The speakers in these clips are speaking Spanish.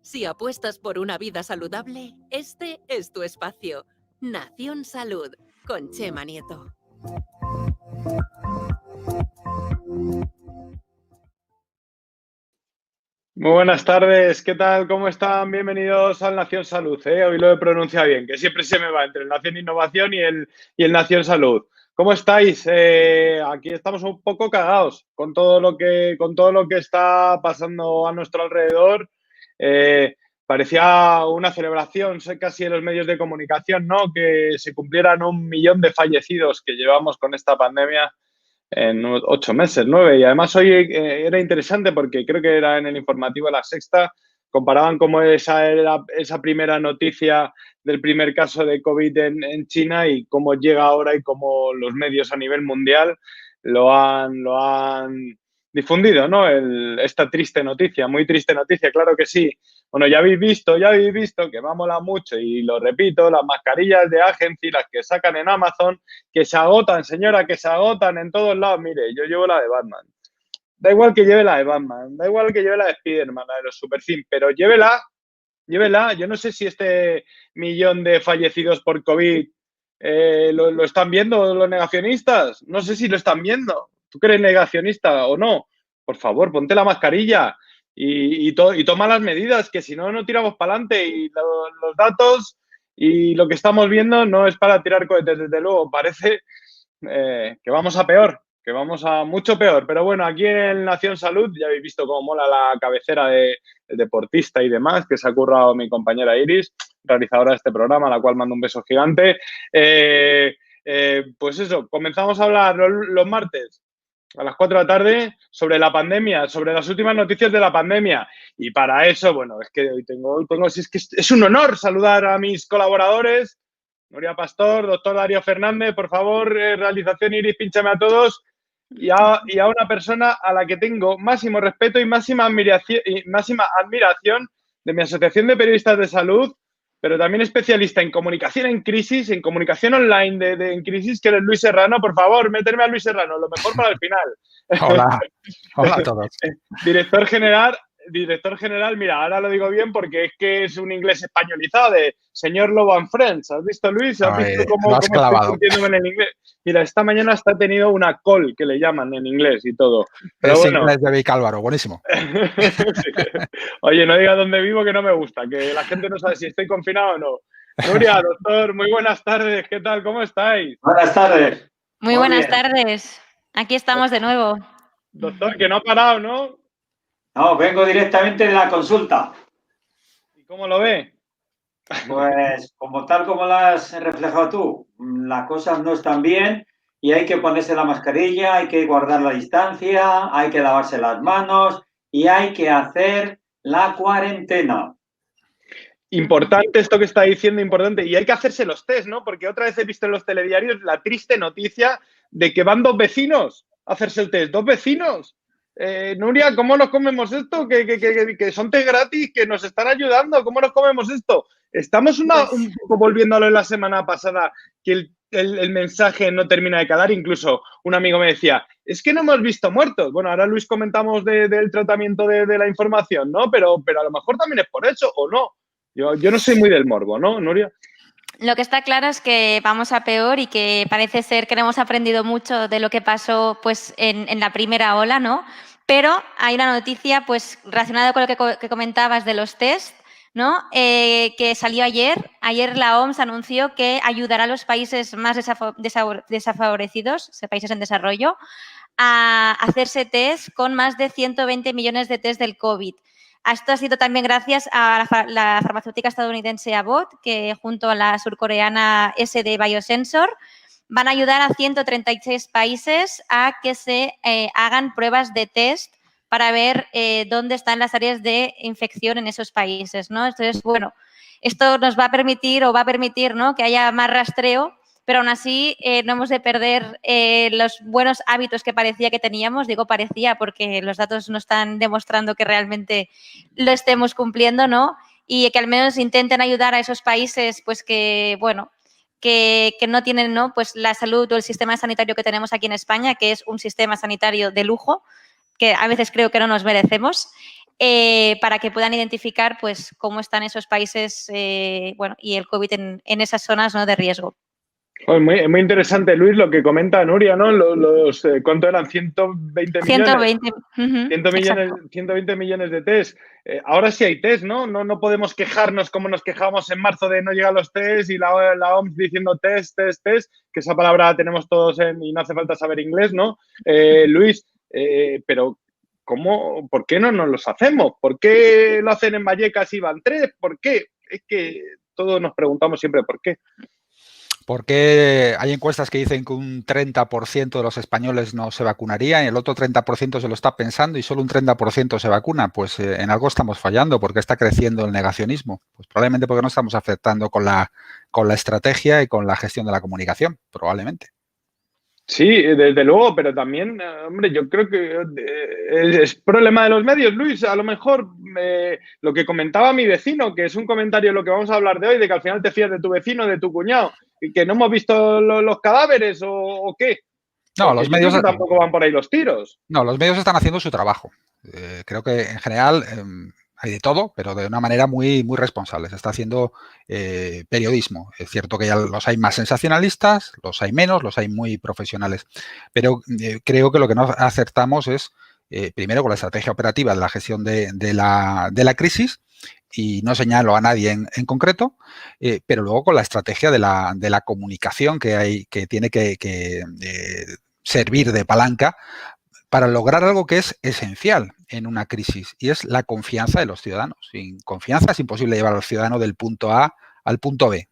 Si apuestas por una vida saludable, este es tu espacio. Nación Salud, con Chema Nieto. Muy buenas tardes, ¿qué tal? ¿Cómo están? Bienvenidos al Nación Salud. Hoy lo he pronunciado bien, que siempre se me va entre el Nación Innovación y el Nación Salud. ¿Cómo estáis? Aquí estamos un poco cagados con todo lo que está pasando a nuestro alrededor. Parecía una celebración, sé casi en los medios de comunicación, ¿no? Que se cumplieran 1 millón de fallecidos que llevamos con esta pandemia en 8 meses, 9. Y además hoy era interesante porque creo que era en el informativo de La Sexta, comparaban cómo esa era esa primera noticia del primer caso de COVID en China y cómo llega ahora y cómo los medios a nivel mundial lo han difundido, ¿no? Esta triste noticia, muy triste noticia, claro que sí. Bueno, ya habéis visto que va a molar mucho y lo repito, las mascarillas de Agency, las que sacan en Amazon, que se agotan, señora, que se agotan en todos lados. Mire, yo llevo la de Batman. Da igual que lleve la de Batman, da igual que lleve la de Spiderman, la de los Super Things, pero llévela. Yo no sé si este millón de fallecidos por COVID lo están viendo los negacionistas. No sé si lo están viendo. ¿Tú que eres negacionista o no? Por favor, ponte la mascarilla y toma las medidas, que si no, no tiramos para adelante. Y los datos y lo que estamos viendo no es para tirar cohetes, desde luego. Parece que vamos a peor, que vamos a mucho peor. Pero bueno, aquí en el Nación Salud ya habéis visto cómo mola la cabecera del deportista y demás, que se ha currado mi compañera Iris, realizadora de este programa, a la cual mando un beso gigante. Pues eso, comenzamos a hablar los martes a las 4 de la tarde sobre la pandemia, sobre las últimas noticias de la pandemia. Y para eso, bueno, es que hoy tengo es que es un honor saludar a mis colaboradores. Nuria Pastor, doctor Darío Fernández, por favor, realización Iris, pínchame a todos. Y a una persona a la que tengo máximo respeto y máxima admiración de mi Asociación de Periodistas de Salud, pero también especialista en comunicación en crisis, en comunicación online en crisis, que eres Luis Serrano. Por favor, méteme a Luis Serrano, lo mejor para el final. Hola a todos. Director general, mira, ahora lo digo bien porque es que es un inglés españolizado de señor Lobo and Friends. ¿Has visto, Luis? ¿Has visto cómo estoy sintiéndome en el inglés? Mira, esta mañana hasta he tenido una call, que le llaman en inglés y todo. Pero es bueno. Inglés de Vic Álvaro, buenísimo. Sí. Oye, no diga dónde vivo, que no me gusta, que la gente no sabe si estoy confinado o no. Nuria, doctor, muy buenas tardes. ¿Qué tal? ¿Cómo estáis? Buenas tardes. Muy buenas tardes. Aquí estamos de nuevo. Doctor, que no ha parado, ¿no? No, vengo directamente de la consulta. ¿Y cómo lo ve? Pues tal como lo has reflejado tú, las cosas no están bien y hay que ponerse la mascarilla, hay que guardar la distancia, hay que lavarse las manos y hay que hacer la cuarentena. Importante esto que está diciendo, importante. Y hay que hacerse los test, ¿no? Porque otra vez he visto en los telediarios la triste noticia de que van 2 vecinos a hacerse el test. 2 vecinos. Nuria, ¿cómo nos comemos esto? Que son test gratis, que nos están ayudando. ¿Cómo nos comemos esto? Estamos un poco volviendo a lo de la semana pasada, que el mensaje no termina de calar. Incluso un amigo me decía, es que no hemos visto muertos. Bueno, ahora Luis comentamos del tratamiento de la información, ¿no? Pero a lo mejor también es por eso, ¿o no? Yo no soy muy del morbo, ¿no, Nuria? Lo que está claro es que vamos a peor y que parece ser que no hemos aprendido mucho de lo que pasó pues, en la primera ola, ¿no? Pero hay una noticia pues, relacionada con lo que comentabas de los test, ¿no? Que salió ayer. Ayer la OMS anunció que ayudará a los países más desfavorecidos, países en desarrollo, a hacerse test con más de 120 millones de test del COVID. Esto ha sido también gracias a la farmacéutica estadounidense Abbott, que junto a la surcoreana SD Biosensor van a ayudar a 136 países a que se hagan pruebas de test para ver dónde están las áreas de infección en esos países, ¿no? Entonces, bueno, esto nos va a permitir ¿no? Que haya más rastreo, pero aún así no hemos de perder los buenos hábitos que parecía que teníamos. Digo parecía porque los datos no están demostrando que realmente lo estemos cumpliendo, ¿no? Y que al menos intenten ayudar a esos países pues que, bueno, que no tienen, ¿no? Pues la salud o el sistema sanitario que tenemos aquí en España, que es un sistema sanitario de lujo, que a veces creo que no nos merecemos. para que puedan identificar pues cómo están esos países y el COVID en esas zonas, ¿no?, de riesgo. Pues muy interesante, Luis, lo que comenta Nuria, ¿no? ¿Cuánto eran? 120 millones. 120 millones de test. Ahora sí hay test, ¿no? No podemos quejarnos como nos quejábamos en marzo de no llegar los test y la OMS diciendo test, que esa palabra la tenemos todos y no hace falta saber inglés, ¿no? Luis, pero ¿por qué no nos los hacemos? ¿Por qué lo hacen en Vallecas y van 3? ¿Por qué? Es que todos nos preguntamos siempre por qué. Porque hay encuestas que dicen que un 30% de los españoles no se vacunaría y el otro 30% se lo está pensando y solo un 30% se vacuna. Pues en algo estamos fallando. ¿Por qué está creciendo el negacionismo? Pues probablemente porque no estamos acertando con la estrategia y con la gestión de la comunicación, probablemente. Sí, desde luego, pero también, hombre, yo creo que es problema de los medios, Luis. A lo mejor lo que comentaba mi vecino, que es un comentario de lo que vamos a hablar de hoy, de que al final te fías de tu vecino, de tu cuñado, y que no hemos visto los cadáveres o qué. No, los medios tampoco van por ahí los tiros. No, los medios están haciendo su trabajo. Creo que en general hay de todo, pero de una manera muy, muy responsable. Se está haciendo periodismo. Es cierto que ya los hay más sensacionalistas, los hay menos, los hay muy profesionales. Pero creo que lo que no acertamos es, primero, con la estrategia operativa de la gestión de la crisis, y no señalo a nadie en concreto, pero luego con la estrategia de la comunicación que tiene que servir de palanca para lograr algo que es esencial en una crisis, y es la confianza de los ciudadanos. Sin confianza es imposible llevar al ciudadano del punto A al punto B.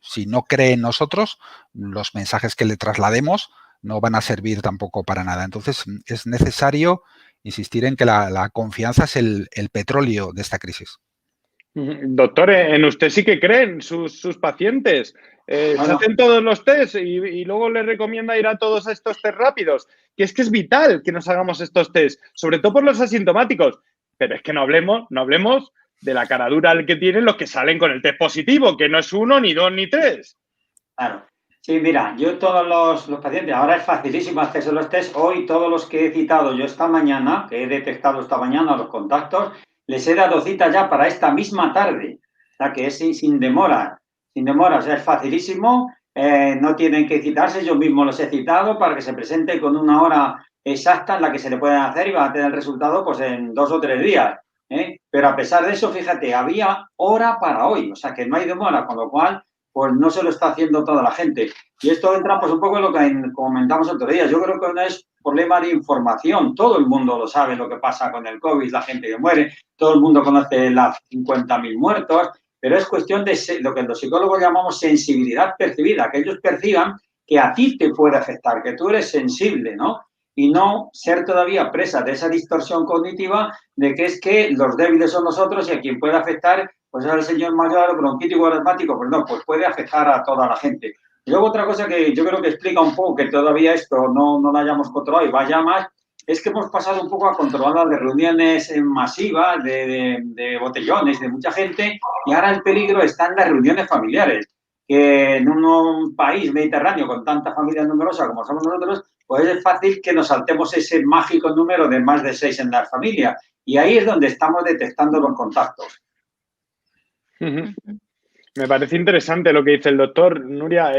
Si no cree en nosotros, los mensajes que le traslademos no van a servir tampoco para nada. Entonces, es necesario insistir en que la confianza es el petróleo de esta crisis. Doctor, en usted sí que creen sus pacientes. Se hacen todos los test y luego les recomienda ir a todos estos test rápidos. Que es vital que nos hagamos estos test, sobre todo por los asintomáticos. Pero es que no hablemos de la cara dura que tienen los que salen con el test positivo, que no es 1, ni 2, ni 3. Claro. Sí, mira, yo todos los pacientes, ahora es facilísimo hacerse los test. Hoy todos los que he citado yo esta mañana, que he detectado esta mañana los contactos, les he dado cita ya para esta misma tarde. O sea, que es sin demora. Sin demora, o sea, es facilísimo. No tienen que citarse, yo mismo los he citado para que se presente con una hora exacta en la que se le pueden hacer y van a tener el resultado pues en 2 o 3 días. Pero a pesar de eso, fíjate, había hora para hoy. O sea, que no hay demora, con lo cual pues no se lo está haciendo toda la gente. Y esto entra pues un poco en lo que comentamos otro día. Yo creo que no es problema de información. Todo el mundo lo sabe lo que pasa con el COVID, la gente que muere. Todo el mundo conoce las 50.000 muertos. Pero es cuestión de lo que los psicólogos llamamos sensibilidad percibida. Que ellos perciban que a ti te puede afectar, que tú eres sensible, ¿no? Y no ser todavía presa de esa distorsión cognitiva de que es que los débiles son nosotros y a quien puede afectar pues es el señor mayor, bronquítico, asmático, pues no, pues puede afectar a toda la gente. Y luego otra cosa que yo creo que explica un poco que todavía esto no lo hayamos controlado y vaya más, es que hemos pasado un poco a controlar de reuniones masivas, de botellones, de mucha gente, y ahora el peligro está en las reuniones familiares, que en un país mediterráneo con tanta familia numerosa como somos nosotros, pues es fácil que nos saltemos ese mágico número de más de 6 en la familia. Y ahí es donde estamos detectando los contactos. Me parece interesante lo que dice el doctor, Nuria,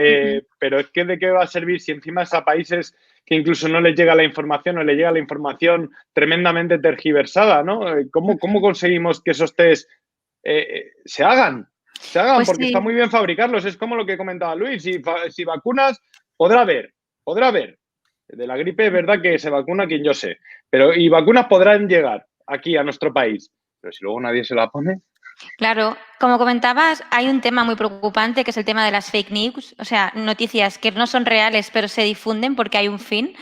pero es que ¿de qué va a servir si encima es a países que incluso no les llega la información o les llega la información tremendamente tergiversada, ¿no? ¿Cómo conseguimos que esos test se hagan? Pues porque sí. Está muy bien fabricarlos, es como lo que comentaba Luis, si vacunas, podrá haber. De la gripe es verdad que se vacuna quien yo sé, y vacunas podrán llegar aquí a nuestro país, pero si luego nadie se la pone... Claro, como comentabas, hay un tema muy preocupante que es el tema de las fake news, o sea, noticias que no son reales pero se difunden porque hay un fin.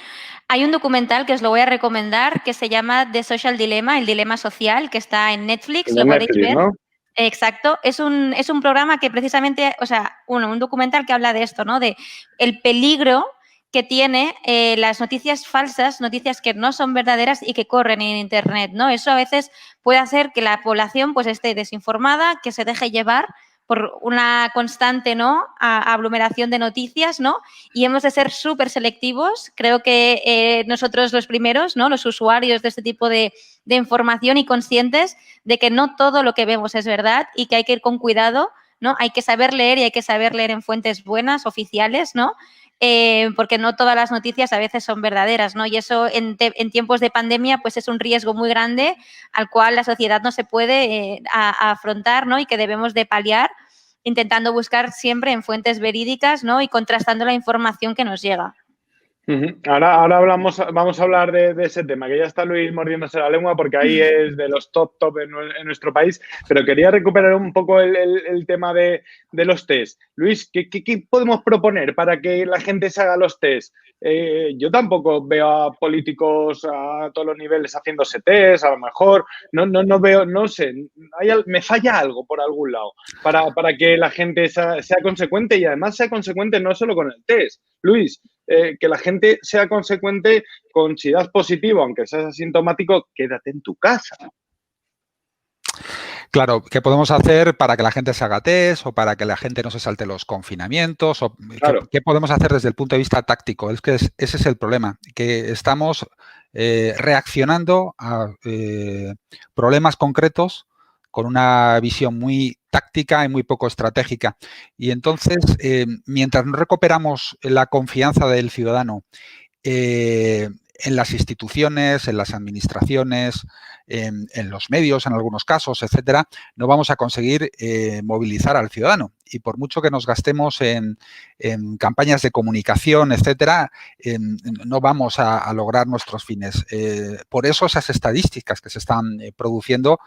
Hay un documental que os lo voy a recomendar que se llama The Social Dilemma, el dilema social, que está en Netflix, lo podéis ver. ¿No? Exacto, es un programa que precisamente, o sea, un documental que habla de esto, ¿no? De el peligro que tiene las noticias falsas, noticias que no son verdaderas y que corren en Internet, ¿no? Eso a veces puede hacer que la población pues esté desinformada, que se deje llevar por una constante, ¿no?, aglomeración de noticias, ¿no? Y hemos de ser súper selectivos. Creo que nosotros los primeros, ¿no?, los usuarios de este tipo de información y conscientes de que no todo lo que vemos es verdad y que hay que ir con cuidado, ¿no? Hay que saber leer y hay que saber leer en fuentes buenas, oficiales, ¿no? Porque no todas las noticias a veces son verdaderas, ¿no? Y eso en tiempos de pandemia pues es un riesgo muy grande al cual la sociedad no se puede afrontar, ¿no? Y que debemos de paliar intentando buscar siempre en fuentes verídicas, ¿no? Y contrastando la información que nos llega. Ahora vamos a hablar de ese tema, que ya está Luis mordiéndose la lengua porque ahí es de los top en nuestro país, pero quería recuperar un poco el tema de los test. Luis, ¿qué podemos proponer para que la gente se haga los test? Yo tampoco veo a políticos a todos los niveles haciéndose test, a lo mejor, no veo, no sé, me falla algo por algún lado para que la gente sea consecuente y además sea consecuente no solo con el test. Luis, que la gente sea consecuente con si das positivo, aunque seas asintomático, quédate en tu casa. Claro, ¿qué podemos hacer para que la gente se haga test o para que la gente no se salte los confinamientos? O claro. ¿qué podemos hacer desde el punto de vista táctico? Es que ese es el problema, que estamos reaccionando a problemas concretos con una visión muy táctica y muy poco estratégica. Y entonces, mientras no recuperamos la confianza del ciudadano en las instituciones, en las administraciones, en los medios, en algunos casos, etcétera, no vamos a conseguir movilizar al ciudadano. Y por mucho que nos gastemos en campañas de comunicación, etcétera, no vamos a lograr nuestros fines. Por eso esas estadísticas que se están produciendo,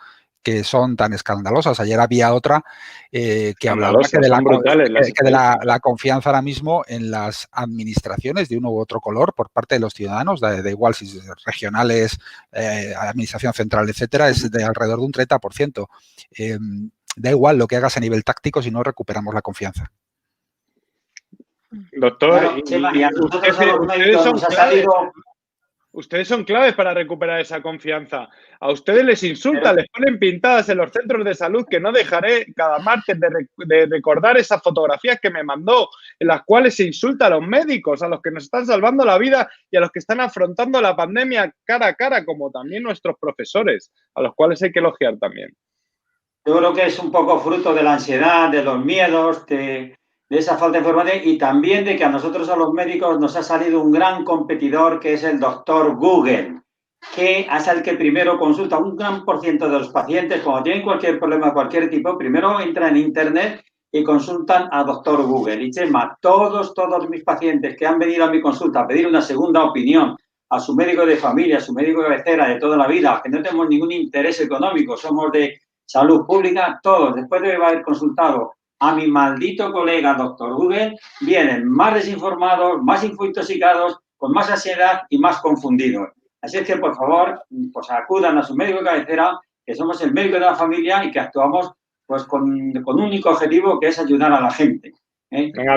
que son tan escandalosas. Ayer había otra que hablaba de la confianza ahora mismo en las administraciones de uno u otro color por parte de los ciudadanos, da igual si es regionales, administración central, etcétera, es de alrededor de un 30%. Da igual lo que hagas a nivel táctico si no recuperamos la confianza. Doctor, claro, ustedes son claves para recuperar esa confianza. A ustedes les insultan, les ponen pintadas en los centros de salud, que no dejaré cada martes de recordar esas fotografías que me mandó, en las cuales se insulta a los médicos, a los que nos están salvando la vida y a los que están afrontando la pandemia cara a cara, como también nuestros profesores, a los cuales hay que elogiar también. Yo creo que es un poco fruto de la ansiedad, de los miedos, de esa falta de información y también de que a nosotros, a los médicos, nos ha salido un gran competidor que es el doctor Google, que es el que primero consulta un gran porcentaje de los pacientes. Cuando tienen cualquier problema de cualquier tipo, primero entran en internet y consultan a doctor Google. Y Chema, todos mis pacientes que han venido a mi consulta a pedir una segunda opinión a su médico de familia, a su médico de cabecera de toda la vida, que no tenemos ningún interés económico, somos de salud pública, todos, después de haber consultado a mi maldito colega doctor Google, vienen más desinformados, más infointoxicados, con más ansiedad y más confundidos. Así es que, por favor, pues acudan a su médico de cabecera, que somos el médico de la familia y que actuamos pues con un único objetivo, que es ayudar a la gente. Venga,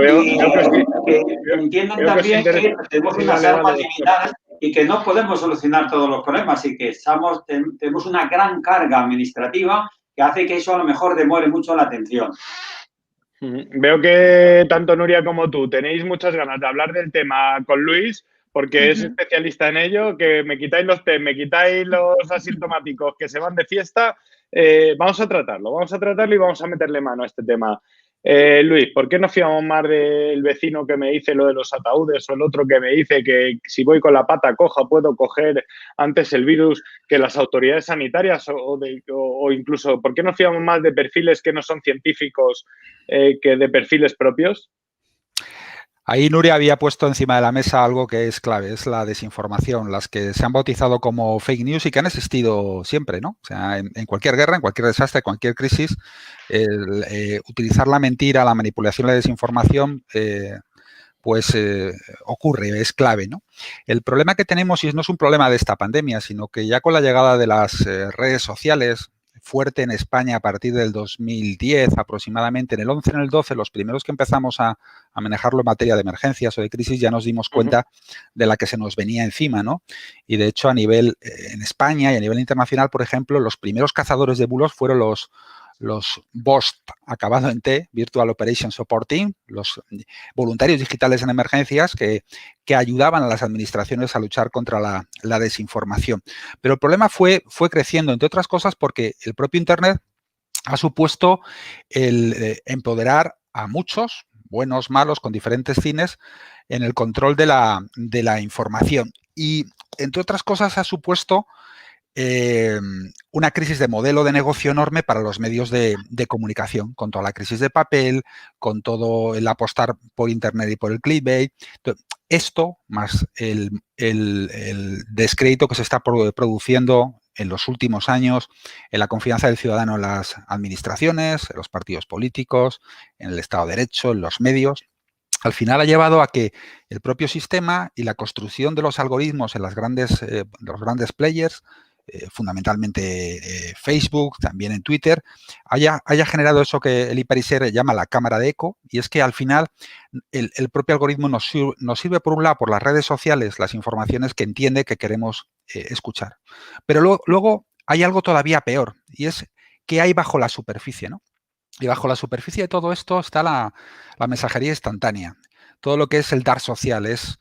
que entiendan también que tenemos unas armas limitadas y que no podemos solucionar todos los problemas y que tenemos una gran carga administrativa que hace que eso a lo mejor demore mucho la atención. Veo que tanto Nuria como tú tenéis muchas ganas de hablar del tema con Luis, porque es especialista en ello, que me quitáis los test, me quitáis los asintomáticos que se van de fiesta. Vamos a tratarlo y vamos a meterle mano a este tema. Luis, ¿por qué no fiamos más del vecino que me dice lo de los ataúdes o el otro que me dice que si voy con la pata coja puedo coger antes el virus que las autoridades sanitarias o incluso, ¿por qué no fiamos más de perfiles que no son científicos que de perfiles propios? Ahí Nuria había puesto encima de la mesa algo que es clave, es la desinformación, las que se han bautizado como fake news y que han existido siempre, ¿no? O sea, en cualquier guerra, en cualquier desastre, en cualquier crisis, utilizar la mentira, la manipulación, la desinformación, ocurre, es clave, ¿no? El problema que tenemos, y no es un problema de esta pandemia, sino que ya con la llegada de las redes sociales, fuerte en España a partir del 2010 aproximadamente, en el 11, en el 12, los primeros que empezamos a manejarlo en materia de emergencias o de crisis, ya nos dimos cuenta de la que se nos venía encima, ¿no? Y de hecho, a nivel, en España y a nivel internacional, por ejemplo, los primeros cazadores de bulos fueron los VOST, acabado en T, Virtual Operation Support Team, los voluntarios digitales en emergencias que ayudaban a las administraciones a luchar contra la desinformación. Pero el problema fue creciendo, entre otras cosas, porque el propio Internet ha supuesto el empoderar a muchos, buenos, malos, con diferentes fines, en el control de la información. Y, entre otras cosas, ha supuesto una crisis de modelo de negocio enorme para los medios de comunicación, con toda la crisis de papel, con todo el apostar por Internet y por el clickbait. Esto, más el descrédito que se está produciendo en los últimos años en la confianza del ciudadano en las administraciones, en los partidos políticos, en el Estado de Derecho, en los medios, al final ha llevado a que el propio sistema y la construcción de los algoritmos en los grandes players, fundamentalmente Facebook, también en Twitter, haya generado eso que Elie Pariser llama la cámara de eco, y es que al final el propio algoritmo nos sirve por un lado por las redes sociales, las informaciones que entiende que queremos escuchar. Pero luego hay algo todavía peor, y es qué hay bajo la superficie, ¿no? Y bajo la superficie de todo esto está la mensajería instantánea. Todo lo que es el dark social es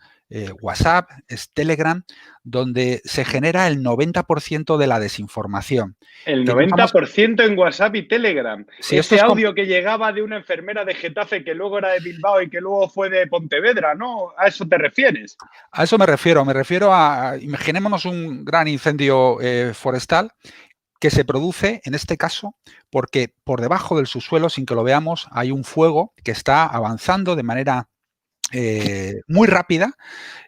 WhatsApp, es Telegram, donde se genera el 90% de la desinformación. El 90% en WhatsApp y Telegram. Sí, ese audio que llegaba de una enfermera de Getafe que luego era de Bilbao y que luego fue de Pontevedra, ¿no? ¿A eso te refieres? A eso me refiero a imaginémonos un gran incendio forestal que se produce, en este caso, porque por debajo del subsuelo, sin que lo veamos, hay un fuego que está avanzando de manera muy rápida,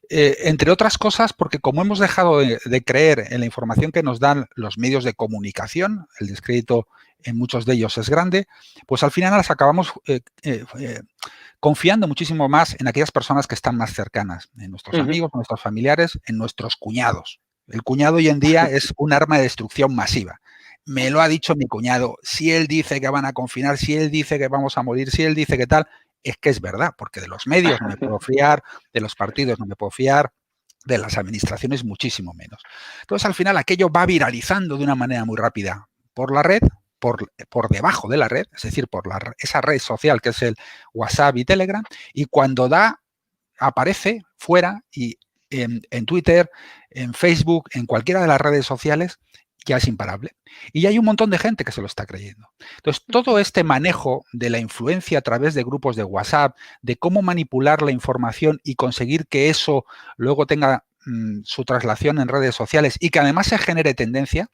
entre otras cosas porque como hemos dejado de creer en la información que nos dan los medios de comunicación, el descrédito en muchos de ellos es grande, pues al final las acabamos confiando muchísimo más en aquellas personas que están más cercanas, en nuestros amigos, en nuestros familiares, en nuestros cuñados. El cuñado hoy en día es un arma de destrucción masiva. Me lo ha dicho mi cuñado, si él dice que van a confinar, si él dice que vamos a morir, si él dice que tal, es que es verdad, porque de los medios no me puedo fiar, de los partidos no me puedo fiar, de las administraciones muchísimo menos. Entonces, al final, aquello va viralizando de una manera muy rápida por la red, por debajo de la red, es decir, por esa red social que es el WhatsApp y Telegram, y cuando aparece fuera y en Twitter, en Facebook, en cualquiera de las redes sociales, ya es imparable. Y hay un montón de gente que se lo está creyendo. Entonces, todo este manejo de la influencia a través de grupos de WhatsApp, de cómo manipular la información y conseguir que eso luego tenga su traslación en redes sociales y que además se genere tendencia,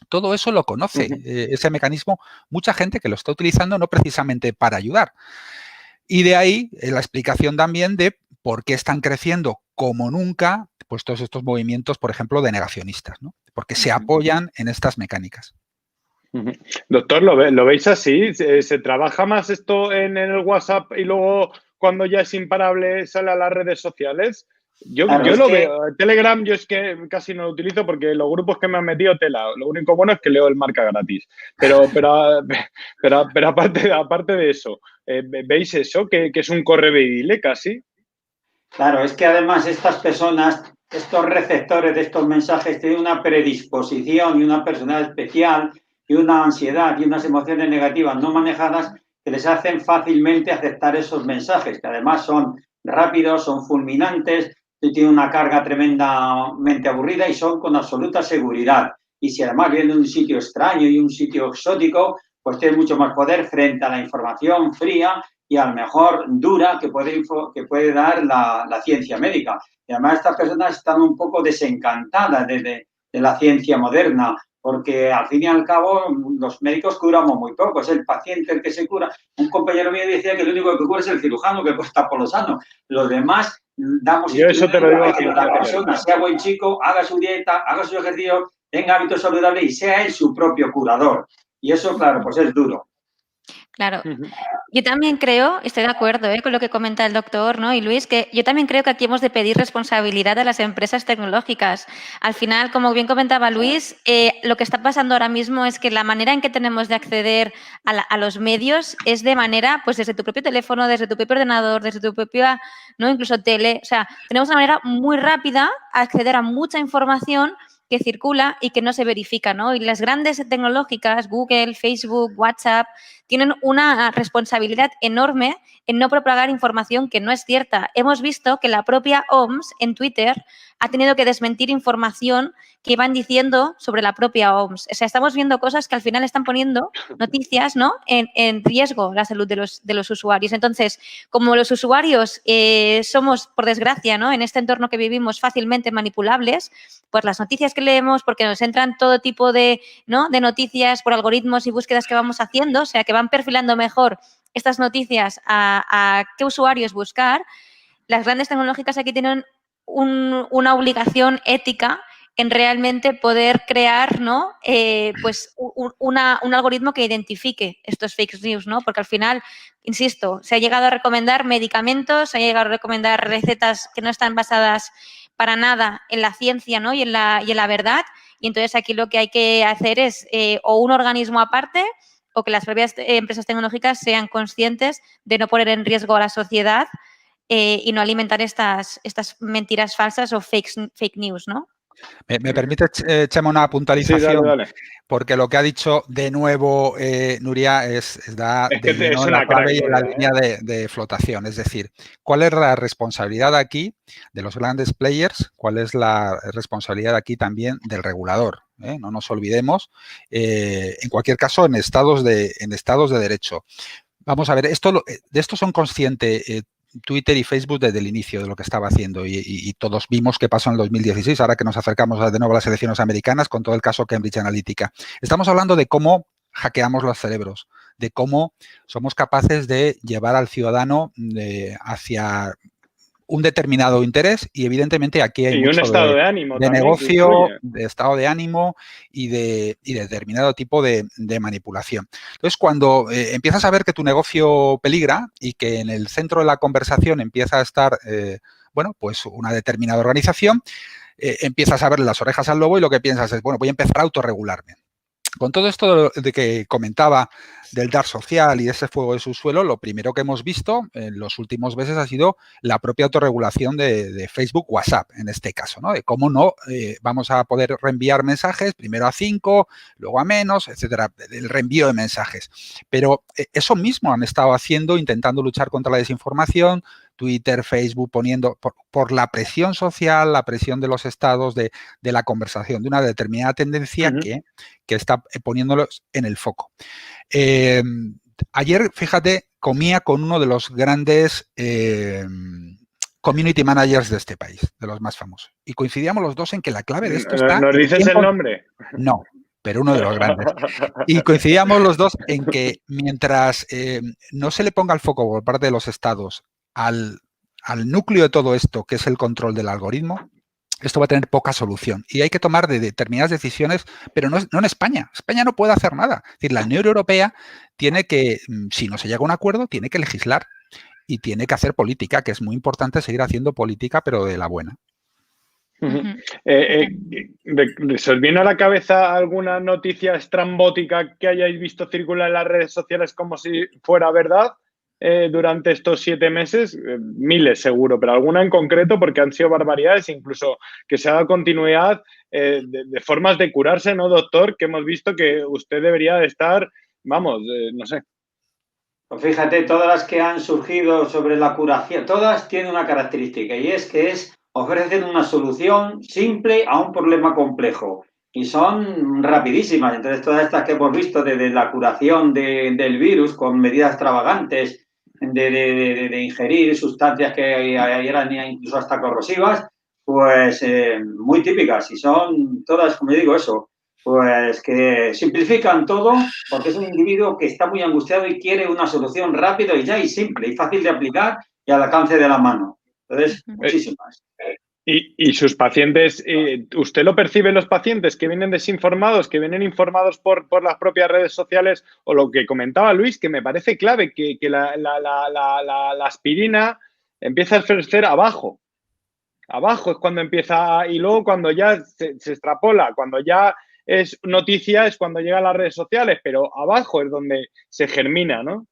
todo eso lo conoce, ese mecanismo, mucha gente que lo está utilizando no precisamente para ayudar. Y de ahí la explicación también de por qué están creciendo como nunca pues todos estos movimientos, por ejemplo, de negacionistas, ¿no? Porque se apoyan en estas mecánicas. Doctor, ¿lo veis así? ¿Se trabaja más esto en el WhatsApp y luego cuando ya es imparable sale a las redes sociales? Yo lo veo. Telegram yo es que casi no lo utilizo porque los grupos que me han metido tela. Lo único bueno es que leo el marca gratis. Pero aparte de eso, ¿veis eso? Que es un correveidile casi. Claro, es que además estas personas, estos receptores de estos mensajes tienen una predisposición y una personalidad especial y una ansiedad y unas emociones negativas no manejadas que les hacen fácilmente aceptar esos mensajes, que además son rápidos, son fulminantes, tienen una carga tremendamente aburrida y son con absoluta seguridad. Y si además vienen de un sitio extraño y un sitio exótico, pues tienen mucho más poder frente a la información fría y a lo mejor dura que puede dar la ciencia médica. Y además estas personas están un poco desencantadas de la ciencia moderna, porque al fin y al cabo los médicos curamos muy poco, es el paciente el que se cura. Un compañero mío decía que lo único que cura es el cirujano, que está por lo sano. Los demás damos yo eso te lo digo que la persona sea buen chico, haga su dieta, haga su ejercicio, tenga hábitos saludables y sea él su propio curador. Y eso, claro, pues es duro. Claro. Yo también creo, estoy de acuerdo con lo que comenta el doctor, ¿no? Y Luis, que yo también creo que aquí hemos de pedir responsabilidad a las empresas tecnológicas. Al final, como bien comentaba Luis, lo que está pasando ahora mismo es que la manera en que tenemos de acceder a los medios es de manera, pues desde tu propio teléfono, desde tu propio ordenador, desde tu propia, ¿no? Incluso tele. O sea, tenemos una manera muy rápida de acceder a mucha información que circula y que no se verifica, ¿no? Y las grandes tecnológicas, Google, Facebook, WhatsApp, tienen una responsabilidad enorme en no propagar información que no es cierta. Hemos visto que la propia OMS en Twitter ha tenido que desmentir información que iban diciendo sobre la propia OMS. O sea, estamos viendo cosas que al final están poniendo noticias, ¿no?, en riesgo la salud de los usuarios. Entonces, como los usuarios somos, por desgracia, ¿no?, en este entorno que vivimos fácilmente manipulables, pues las noticias que leemos, porque nos entran todo tipo de, ¿no?, de noticias por algoritmos y búsquedas que vamos haciendo, o sea, que van perfilando mejor estas noticias a qué usuarios buscar, las grandes tecnológicas aquí tienen una obligación ética en realmente poder crear, ¿no?, pues un algoritmo que identifique estos fake news, ¿no? Porque al final, insisto, se ha llegado a recomendar medicamentos, se ha llegado a recomendar recetas que no están basadas para nada en la ciencia, ¿no?, y en la verdad. Y entonces aquí lo que hay que hacer es o un organismo aparte o que las propias empresas tecnológicas sean conscientes de no poner en riesgo a la sociedad y no alimentar estas mentiras falsas o fake news, ¿no? ¿Me permite, Chema, una puntualización? Sí, dale. Porque lo que ha dicho de nuevo Nuria da Es de que lleno es en la una clave crack, y en la Nuria, línea de flotación. Es decir, ¿cuál es la responsabilidad aquí de los grandes players? ¿Cuál es la responsabilidad aquí también del regulador? No nos olvidemos, en cualquier caso, en estados de derecho. Vamos a ver, de esto son conscientes Twitter y Facebook desde el inicio de lo que estaba haciendo y todos vimos qué pasó en el 2016, ahora que nos acercamos de nuevo a las elecciones americanas con todo el caso Cambridge Analytica. Estamos hablando de cómo hackeamos los cerebros, de cómo somos capaces de llevar al ciudadano hacia un determinado interés y evidentemente aquí hay y mucho un estado de ánimo de también negocio, que influye. de estado de ánimo y de determinado tipo de manipulación. Entonces, cuando empiezas a ver que tu negocio peligra y que en el centro de la conversación empieza a estar, bueno, pues una determinada organización, empiezas a verle las orejas al lobo y lo que piensas es, bueno, voy a empezar a autorregularme. Con todo esto de que comentaba del dark social y de ese fuego de subsuelo, lo primero que hemos visto en los últimos meses ha sido la propia autorregulación de Facebook, WhatsApp, en este caso, ¿no? De cómo no vamos a poder reenviar mensajes, primero a 5, luego a menos, etcétera, el reenvío de mensajes. Pero eso mismo han estado haciendo, intentando luchar contra la desinformación, Twitter, Facebook, poniendo por la presión social, la presión de los estados, de la conversación, de una determinada tendencia que está poniéndolos en el foco. Ayer, fíjate, comía con uno de los grandes community managers de este país, de los más famosos. Y coincidíamos los dos en que la clave de esto está... ¿Nos dices el nombre? No, pero uno de los grandes. Y coincidíamos los dos en que mientras no se le ponga el foco por parte de los estados al núcleo de todo esto, que es el control del algoritmo, esto va a tener poca solución. Y hay que tomar determinadas decisiones, pero no en España. España no puede hacer nada. Es decir, la Unión Europea tiene que, si no se llega a un acuerdo, tiene que legislar y tiene que hacer política, que es muy importante seguir haciendo política, pero de la buena. ¿Se os viene a la cabeza alguna noticia estrambótica que hayáis visto circular en las redes sociales como si fuera verdad durante estos 7 meses? Miles seguro, pero alguna en concreto, porque han sido barbaridades, incluso que se ha dado continuidad de formas de curarse, ¿no, doctor? Que hemos visto que usted debería de estar, vamos, no sé. Pues fíjate, todas las que han surgido sobre la curación, todas tienen una característica y es que ofrecen una solución simple a un problema complejo y son rapidísimas. Entonces, todas estas que hemos visto desde la curación del virus con medidas extravagantes de ingerir sustancias que eran incluso hasta corrosivas, pues muy típicas y son todas, como digo, eso, pues que simplifican todo porque es un individuo que está muy angustiado y quiere una solución rápida y ya y simple y fácil de aplicar y al alcance de la mano. Entonces, muchísimas. ¿Y sus pacientes, usted lo percibe en los pacientes que vienen desinformados, que vienen informados por las propias redes sociales o lo que comentaba Luis, que me parece clave, que la aspirina empieza a ofrecer abajo? Abajo es cuando empieza y luego cuando ya se extrapola, cuando ya es noticia es cuando llega a las redes sociales, pero abajo es donde se germina, ¿no?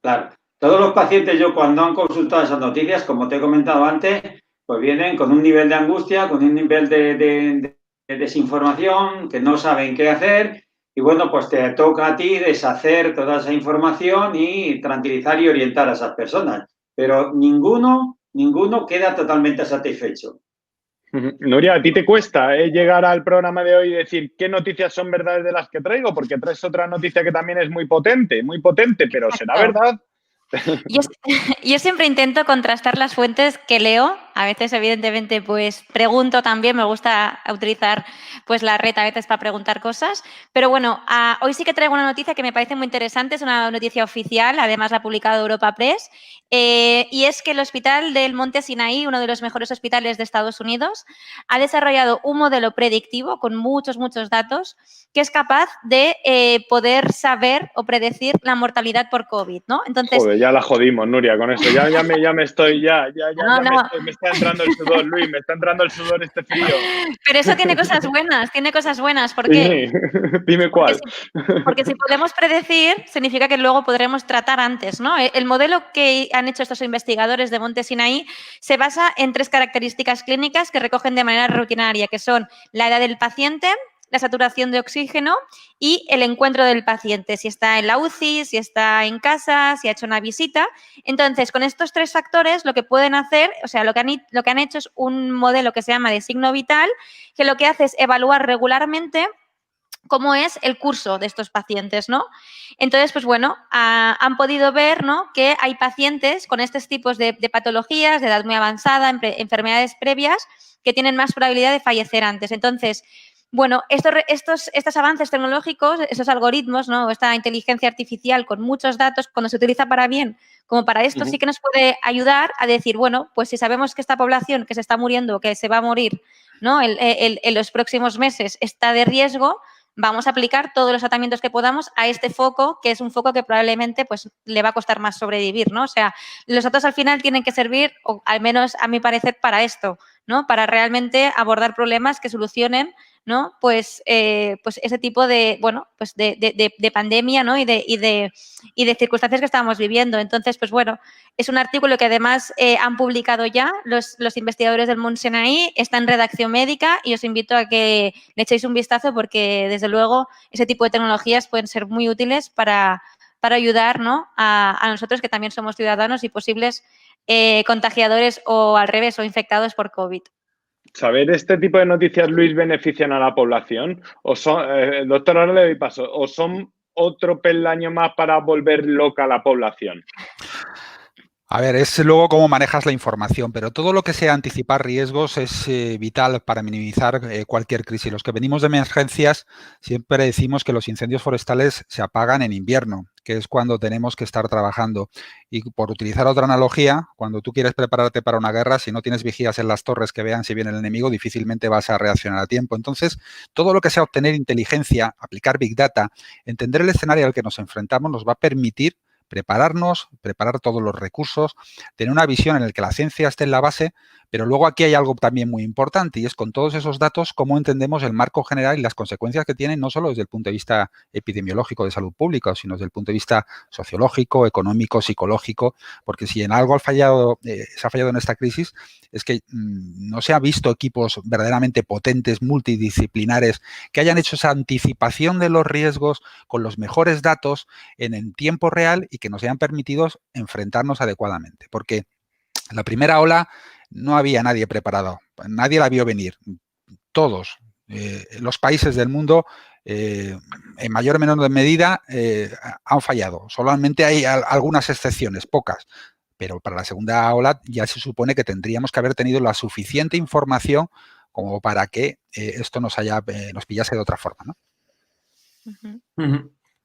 Claro. Todos los pacientes, yo cuando han consultado esas noticias, como te he comentado antes, pues vienen con un nivel de angustia, con un nivel de desinformación, que no saben qué hacer y, bueno, pues te toca a ti deshacer toda esa información y tranquilizar y orientar a esas personas. Pero ninguno queda totalmente satisfecho. Nuria, ¿a ti te cuesta llegar al programa de hoy y decir qué noticias son verdades de las que traigo? Porque traes otra noticia que también es muy potente, pero ¿será verdad? Yo siempre intento contrastar las fuentes que leo. A veces, evidentemente, pues pregunto también. Me gusta utilizar pues la red a veces para preguntar cosas. Pero bueno, hoy sí que traigo una noticia que me parece muy interesante. Es una noticia oficial, además la ha publicado Europa Press. Y es que el Hospital del Monte Sinaí, uno de los mejores hospitales de Estados Unidos, ha desarrollado un modelo predictivo con muchos datos que es capaz de poder saber o predecir la mortalidad por COVID, ¿no? Entonces, joder, ya la jodimos, Nuria, con eso. Ya me está entrando el sudor, Luis, me está entrando el sudor este frío. Pero eso tiene cosas buenas, ¿por qué? Sí, dime cuál. Porque si podemos predecir, significa que luego podremos tratar antes, ¿no? El modelo que han hecho estos investigadores de Monte Sinaí se basa en 3 características clínicas que recogen de manera rutinaria, que son la edad del paciente, la saturación de oxígeno y el encuentro del paciente, si está en la UCI, si está en casa, si ha hecho una visita. Entonces, con estos 3 factores, lo que pueden hacer, o sea, lo que han hecho es un modelo que se llama de signo vital, que lo que hace es evaluar regularmente cómo es el curso de estos pacientes, ¿no? Entonces, pues bueno, han podido ver, ¿no?, que hay pacientes con estos tipos de patologías, de edad muy avanzada, enfermedades previas, que tienen más probabilidad de fallecer antes. Entonces, bueno, estos avances tecnológicos, esos algoritmos, ¿no?, esta inteligencia artificial con muchos datos, cuando se utiliza para bien, como para esto, sí que nos puede ayudar a decir, bueno, pues si sabemos que esta población que se está muriendo, que se va a morir, ¿no?, en los próximos meses está de riesgo, vamos a aplicar todos los tratamientos que podamos a este foco, que es un foco que probablemente pues, le va a costar más sobrevivir, ¿no? O sea, los datos al final tienen que servir, o al menos a mi parecer, para esto, ¿no? Para realmente abordar problemas que solucionen, ¿no?, pues ese tipo de, bueno, pues de pandemia, ¿no?, y de circunstancias que estábamos viviendo. Entonces, pues bueno, es un artículo que además han publicado ya los investigadores del Mont Sinaí, está en redacción médica y os invito a que le echéis un vistazo porque, desde luego, ese tipo de tecnologías pueden ser muy útiles para ayudar, ¿no?, a nosotros que también somos ciudadanos y posibles contagiadores o al revés, o infectados por COVID. ¿Saber este tipo de noticias, Luis, benefician a la población? ¿O son, doctor, ahora le doy paso, o son otro peldaño más para volver loca a la población? A ver, es luego cómo manejas la información, pero todo lo que sea anticipar riesgos es vital para minimizar cualquier crisis. Los que venimos de emergencias siempre decimos que los incendios forestales se apagan en invierno, que es cuando tenemos que estar trabajando. Y por utilizar otra analogía, cuando tú quieres prepararte para una guerra, si no tienes vigías en las torres que vean si viene el enemigo, difícilmente vas a reaccionar a tiempo. Entonces, todo lo que sea obtener inteligencia, aplicar Big Data, entender el escenario al que nos enfrentamos, nos va a permitir prepararnos, preparar todos los recursos, tener una visión en la que la ciencia esté en la base, pero luego aquí hay algo también muy importante y es con todos esos datos cómo entendemos el marco general y las consecuencias que tienen no solo desde el punto de vista epidemiológico de salud pública, sino desde el punto de vista sociológico, económico, psicológico, porque si en algo se ha fallado en esta crisis es que no se ha visto equipos verdaderamente potentes, multidisciplinares, que hayan hecho esa anticipación de los riesgos con los mejores datos en tiempo real y que nos hayan permitido enfrentarnos adecuadamente. Porque la primera ola no había nadie preparado, nadie la vio venir. Todos los países del mundo, en mayor o menor medida, han fallado. Solamente hay algunas excepciones, pocas. Pero para la segunda ola ya se supone que tendríamos que haber tenido la suficiente información como para que esto nos pillase de otra forma, ¿no?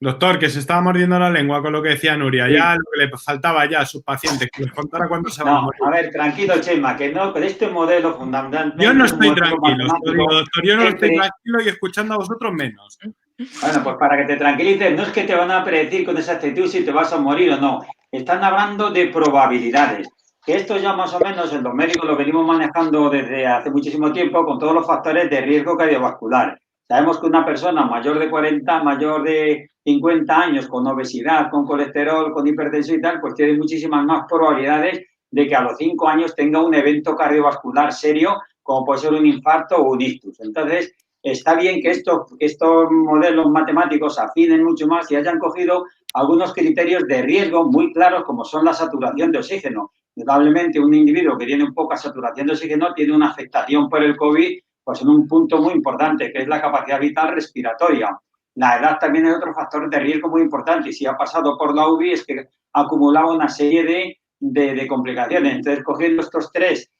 Doctor, que se estaba mordiendo la lengua con lo que decía Nuria, Sí. ya lo que le faltaba ya a sus pacientes, que les contara cuándo se van a morir. A ver, tranquilo, Chema, que no, con este modelo fundamentalmente... Yo no estoy tranquilo, doctor, yo no estoy tranquilo y escuchando a vosotros menos. Bueno, pues para que te tranquilices, no es que te van a predecir con esa actitud si te vas a morir o no. Están hablando de probabilidades. Que esto ya más o menos en los médicos lo venimos manejando desde hace muchísimo tiempo con todos los factores de riesgo cardiovascular. Sabemos que una persona mayor de 40, mayor de 50 años, con obesidad, con colesterol, con hipertensión y tal, pues tiene muchísimas más probabilidades de que a los 5 años tenga un evento cardiovascular serio, como puede ser un infarto o un ictus. Entonces, está bien que estos modelos matemáticos afinen mucho más y hayan cogido algunos criterios de riesgo muy claros, como son la saturación de oxígeno. Indudablemente, un individuo que tiene poca saturación de oxígeno tiene una afectación por el COVID pues en un punto muy importante, que es la capacidad vital respiratoria. La edad también es otro factor de riesgo muy importante, y si ha pasado por la UBI es que ha acumulado una serie de complicaciones. Entonces, cogiendo estos tres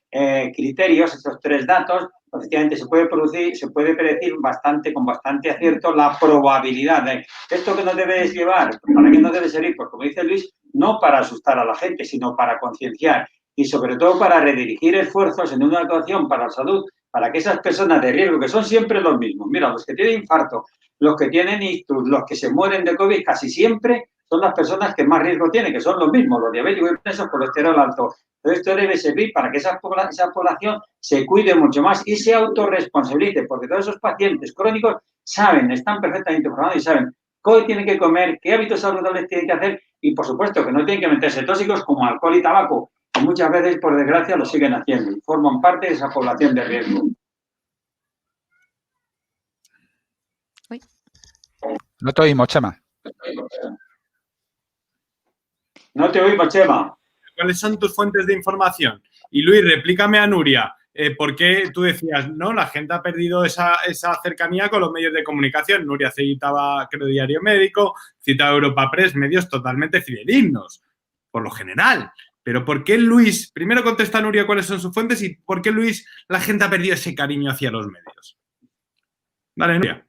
criterios, estos tres datos, efectivamente se puede predecir con bastante acierto la probabilidad de esto que nos debe llevar. ¿Para qué nos debe servir? Pues como dice Luis, no para asustar a la gente, sino para concienciar y sobre todo para redirigir esfuerzos en una actuación para la salud, para que esas personas de riesgo, que son siempre los mismos, mira, los que tienen infarto, los que tienen ictus, los que se mueren de COVID, casi siempre son las personas que más riesgo tienen, que son los mismos, los diabéticos, hipertensos, colesterol alto. Entonces, esto debe servir para que esa población se cuide mucho más y se autorresponsabilice, porque todos esos pacientes crónicos saben, están perfectamente informados y saben qué tienen que comer, qué hábitos saludables tienen que hacer y, por supuesto, que no tienen que meterse tóxicos como alcohol y tabaco, que muchas veces, por desgracia, lo siguen haciendo y forman parte de esa población de riesgo. No te oímos, Chema. No te oímos, Chema. ¿Cuáles son tus fuentes de información? Y Luis, replícame a Nuria, ¿por qué tú decías, no, la gente ha perdido esa cercanía con los medios de comunicación? Nuria citaba, creo, Diario Médico, citaba Europa Press, medios totalmente fidedignos, por lo general. Pero ¿por qué Luis, primero contesta Nuria cuáles son sus fuentes y por qué Luis, la gente ha perdido ese cariño hacia los medios? Vale, Nuria.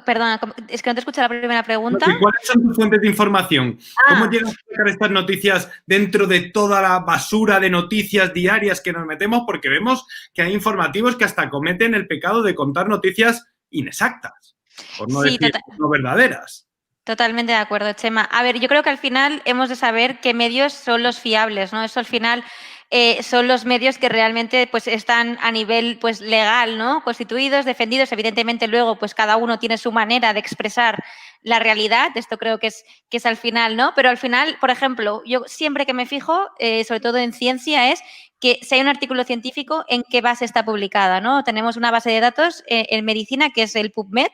Perdona, es que no te escuché la primera pregunta. ¿Cuáles son tus fuentes de información? ¿Cómo llegas a sacar estas noticias dentro de toda la basura de noticias diarias que nos metemos? Porque vemos que hay informativos que hasta cometen el pecado de contar noticias inexactas, por no decir no verdaderas. Totalmente de acuerdo, Chema. A ver, yo creo que al final hemos de saber qué medios son los fiables, ¿no? Eso al final son los medios que realmente pues están a nivel pues legal, ¿no? Constituidos, defendidos. Evidentemente luego pues cada uno tiene su manera de expresar la realidad. Esto creo que es al final, ¿no? Pero al final, por ejemplo, yo siempre que me fijo, sobre todo en ciencia, es que si hay un artículo científico, ¿en qué base está publicada, ¿no? Tenemos una base de datos en medicina que es el PubMed,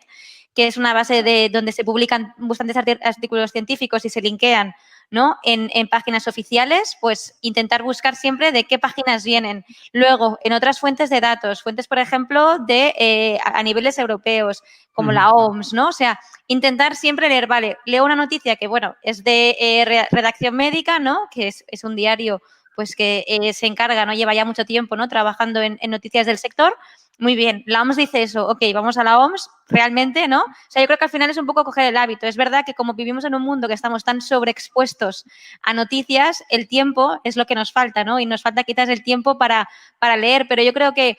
que es una base donde se publican bastantes artículos científicos y se linkean, ¿no? En páginas oficiales, pues intentar buscar siempre de qué páginas vienen. Luego, en otras fuentes de datos, fuentes, por ejemplo, a niveles europeos, como la OMS, ¿no? O sea, intentar siempre leer, vale, leo una noticia que, bueno, es de redacción médica, ¿no? Que es un diario pues que se encarga, ¿no? Lleva ya mucho tiempo, ¿no? Trabajando en noticias del sector. Muy bien, la OMS dice eso, ok, vamos a la OMS, realmente, ¿no? O sea, yo creo que al final es un poco coger el hábito. Es verdad que como vivimos en un mundo que estamos tan sobreexpuestos a noticias, el tiempo es lo que nos falta, ¿no? Y nos falta quizás el tiempo para leer, pero yo creo que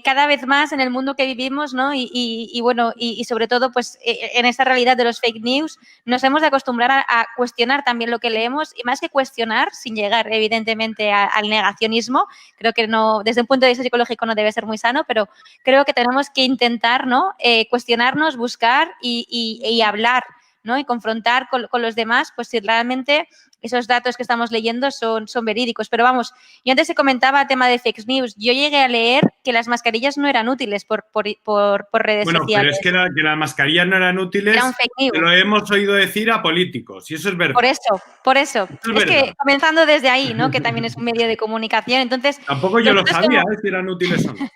cada vez más en el mundo que vivimos, ¿no? Y bueno, y sobre todo, pues en esta realidad de los fake news, nos hemos de acostumbrar a cuestionar también lo que leemos y más que cuestionar, sin llegar evidentemente al negacionismo, creo que no, desde un punto de vista psicológico no debe ser muy sano, pero creo que tenemos que intentar, ¿no? Cuestionarnos, buscar y hablar, ¿no? Y confrontar con los demás, pues si realmente esos datos que estamos leyendo son verídicos. Pero vamos, yo antes se comentaba tema de fake news. Yo llegué a leer que las mascarillas no eran útiles por redes sociales. Bueno, pero es que las mascarillas no eran útiles, era un fake news. Lo hemos oído decir a políticos, y eso es verdad. Por eso. Es que comenzando desde ahí, ¿no? Que también es un medio de comunicación. Entonces, tampoco yo lo sabía, si eran útiles o no.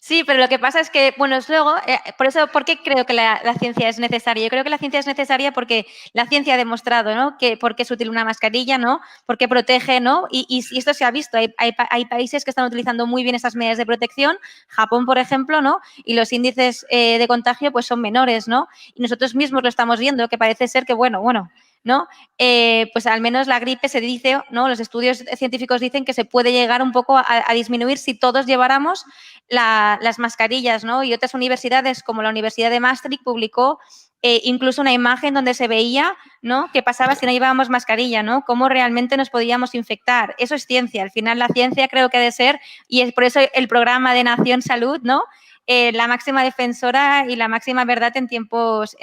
Sí, pero lo que pasa es que, bueno, luego, ¿por qué creo que la ciencia es necesaria? Yo creo que la ciencia es necesaria porque la ciencia ha demostrado, ¿no? Que por qué es útil una mascarilla, ¿no? Porque protege, ¿no? Y esto se ha visto. Hay países que están utilizando muy bien esas medidas de protección. Japón, por ejemplo, ¿no? Y los índices de contagio, pues, son menores, ¿no? Y nosotros mismos lo estamos viendo, que parece ser que, bueno, ¿no? Pues al menos la gripe se dice, ¿no? Los estudios científicos dicen que se puede llegar un poco a disminuir si todos lleváramos las mascarillas, ¿no? Y otras universidades, como la Universidad de Maastricht, publicó incluso una imagen donde se veía, ¿no? Qué pasaba si no llevábamos mascarilla, ¿no? Cómo realmente nos podíamos infectar. Eso es ciencia. Al final la ciencia creo que ha de ser, y es por eso el programa de Nación Salud, ¿no? La máxima defensora y la máxima verdad en tiempos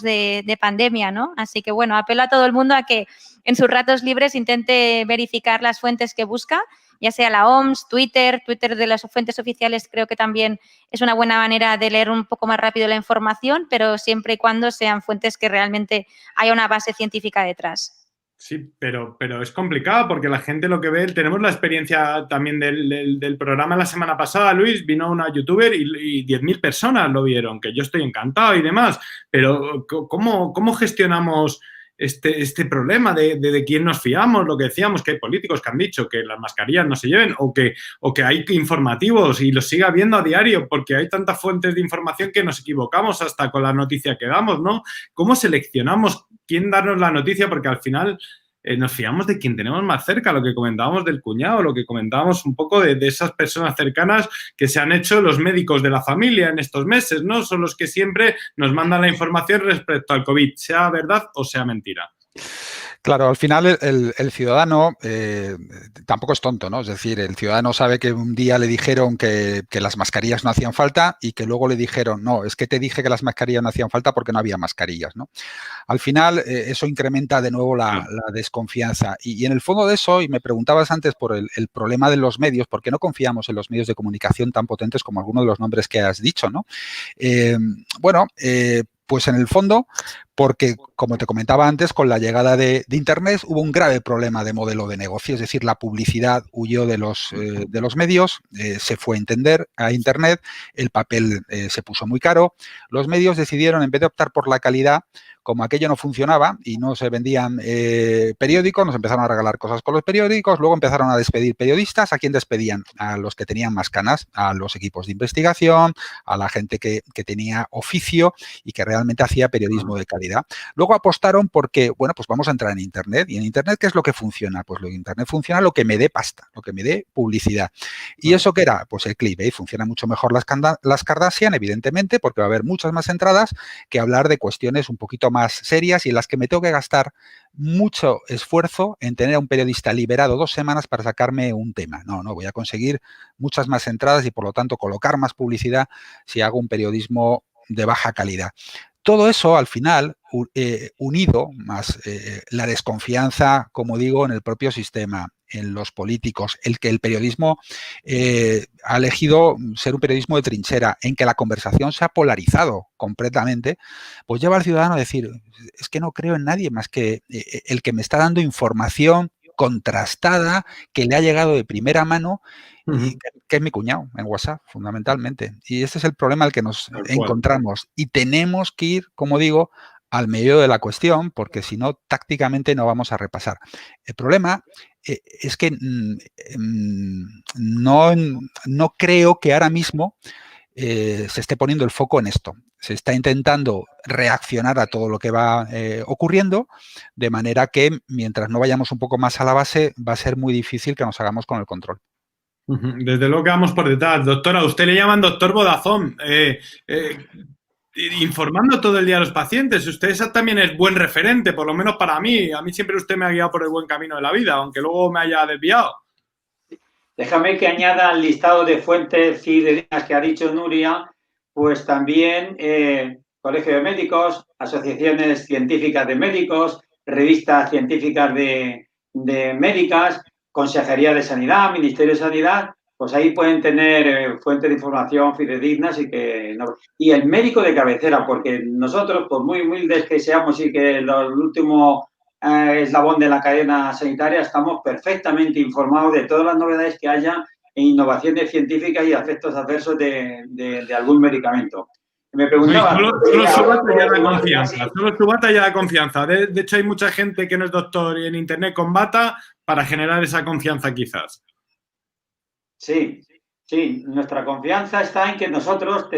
de pandemia, ¿no? Así que, bueno, apelo a todo el mundo a que en sus ratos libres intente verificar las fuentes que busca ya sea la OMS, Twitter de las fuentes oficiales, creo que también es una buena manera de leer un poco más rápido la información, pero siempre y cuando sean fuentes que realmente haya una base científica detrás. Sí, pero es complicado porque la gente lo que ve, tenemos la experiencia también del programa la semana pasada, Luis, vino una youtuber y 10.000 personas lo vieron, que yo estoy encantado y demás, pero ¿cómo gestionamos este problema de quién nos fiamos? Lo que decíamos, que hay políticos que han dicho que las mascarillas no se lleven o que hay informativos y los siga viendo a diario porque hay tantas fuentes de información que nos equivocamos hasta con la noticia que damos, ¿no? ¿Cómo seleccionamos quién darnos la noticia? Porque al final nos fiamos de quien tenemos más cerca, lo que comentábamos del cuñado, lo que comentábamos un poco de esas personas cercanas que se han hecho los médicos de la familia en estos meses, ¿no? Son los que siempre nos mandan la información respecto al COVID, sea verdad o sea mentira. Claro, al final el ciudadano tampoco es tonto, ¿no? Es decir, el ciudadano sabe que un día le dijeron que las mascarillas no hacían falta y que luego le dijeron, no, es que te dije que las mascarillas no hacían falta porque no había mascarillas, ¿no? Al final eso incrementa de nuevo la desconfianza. Y en el fondo de eso, y me preguntabas antes por el problema de los medios, ¿por qué no confiamos en los medios de comunicación tan potentes como algunos de los nombres que has dicho, ¿no? Pues en el fondo, porque, como te comentaba antes, con la llegada de Internet hubo un grave problema de modelo de negocio, es decir, la publicidad huyó de los medios, se fue a Internet, el papel se puso muy caro, los medios decidieron, en vez de optar por la calidad, como aquello no funcionaba y no se vendían periódicos, nos empezaron a regalar cosas con los periódicos, luego empezaron a despedir periodistas. ¿A quién despedían? A los que tenían más canas, a los equipos de investigación, a la gente que tenía oficio y que realmente hacía periodismo de calidad. Luego apostaron porque, bueno, pues vamos a entrar en Internet. ¿Y en Internet qué es lo que funciona? Pues en Internet funciona lo que me dé pasta, lo que me dé publicidad. ¿Y eso qué era? Pues el clickbait. Funciona mucho mejor las Kardashian, evidentemente, porque va a haber muchas más entradas que hablar de cuestiones un poquito más serias y en las que me tengo que gastar mucho esfuerzo en tener a un periodista liberado 2 semanas para sacarme un tema. No, voy a conseguir muchas más entradas y, por lo tanto, colocar más publicidad si hago un periodismo de baja calidad. Todo eso, al final, unido más la desconfianza, como digo, en el propio sistema, en los políticos, el que el periodismo ha elegido ser un periodismo de trinchera, en que la conversación se ha polarizado completamente, pues lleva al ciudadano a decir, es que no creo en nadie más que el que me está dando información contrastada, que le ha llegado de primera mano, y que es mi cuñado en WhatsApp, fundamentalmente. Y este es el problema al que nos encontramos. Y tenemos que ir, como digo, al medio de la cuestión, porque si no, tácticamente no vamos a repasar. El problema es que no creo que ahora mismo se esté poniendo el foco en esto. Se está intentando reaccionar a todo lo que va ocurriendo, de manera que mientras no vayamos un poco más a la base, va a ser muy difícil que nos hagamos con el control. Desde luego que vamos por detrás. Doctora, a usted le llaman doctor Vodafone. Informando todo el día a los pacientes. Usted también es buen referente, por lo menos para mí. A mí siempre usted me ha guiado por el buen camino de la vida, aunque luego me haya desviado. Déjame que añada al listado de fuentes fidedignas que ha dicho Nuria, pues también Colegio de Médicos, asociaciones científicas de médicos, revistas científicas de médicas, Consejería de Sanidad, Ministerio de Sanidad, pues ahí pueden tener fuentes de información fidedignas y el médico de cabecera, porque nosotros, por muy humildes que seamos y que el último eslabón de la cadena sanitaria, estamos perfectamente informados de todas las novedades que haya en innovaciones científicas y efectos adversos de algún medicamento. Me preguntaba... Solo su batalla de confianza. Solo su batalla de confianza. De hecho, hay mucha gente que no es doctor y en Internet con bata para generar esa confianza quizás. Sí, nuestra confianza está en que nosotros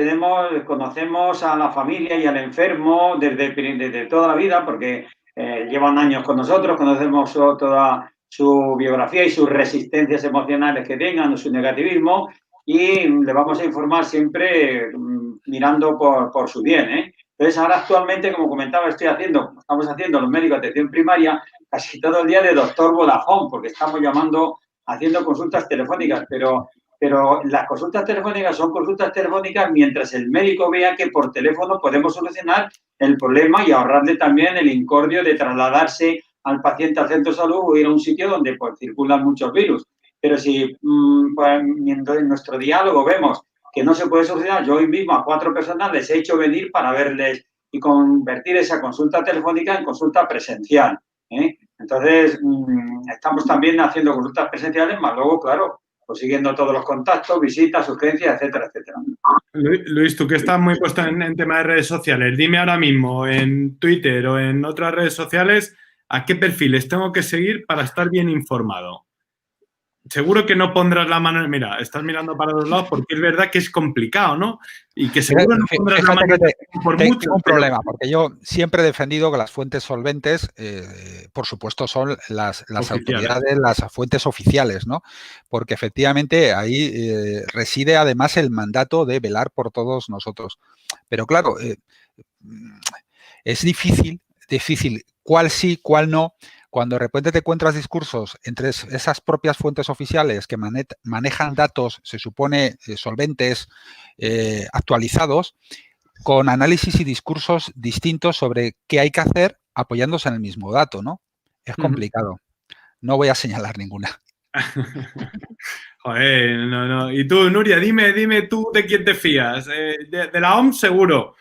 conocemos a la familia y al enfermo desde toda la vida, porque llevan años con nosotros, conocemos toda su biografía y sus resistencias emocionales que tengan, su negativismo, y le vamos a informar siempre mirando por su bien, ¿eh? Entonces, ahora actualmente, como comentaba, estamos haciendo los médicos de atención primaria casi todo el día de doctor Vodafone, porque estamos haciendo consultas telefónicas, pero las consultas telefónicas son consultas telefónicas mientras el médico vea que por teléfono podemos solucionar el problema y ahorrarle también el incordio de trasladarse al paciente al centro de salud o ir a un sitio donde pues, circulan muchos virus. Pero si pues, en nuestro diálogo vemos que no se puede solucionar, yo hoy mismo a 4 personas les he hecho venir para verles y convertir esa consulta telefónica en consulta presencial. Entonces, estamos también haciendo consultas presenciales, más luego, claro, pues siguiendo todos los contactos, visitas, sugerencias, etcétera, etcétera. Luis, tú que estás muy puesto en tema de redes sociales, dime ahora mismo en Twitter o en otras redes sociales a qué perfiles tengo que seguir para estar bien informado. Seguro que no pondrás la mano, mira, estás mirando para los lados porque es verdad que es complicado, ¿no? Y que seguro no pondrás la mano por mucho. Tengo un problema, porque yo siempre he defendido que las fuentes solventes, por supuesto, son las autoridades, las fuentes oficiales, ¿no? Porque efectivamente ahí reside además el mandato de velar por todos nosotros. Pero claro, es difícil cuál sí, cuál no. Cuando de repente te encuentras discursos entre esas propias fuentes oficiales que manejan datos, se supone, solventes, actualizados, con análisis y discursos distintos sobre qué hay que hacer apoyándose en el mismo dato, ¿no? Es complicado. No voy a señalar ninguna. Joder, no. Y tú, Nuria, dime tú de quién te fías. De la OMS seguro.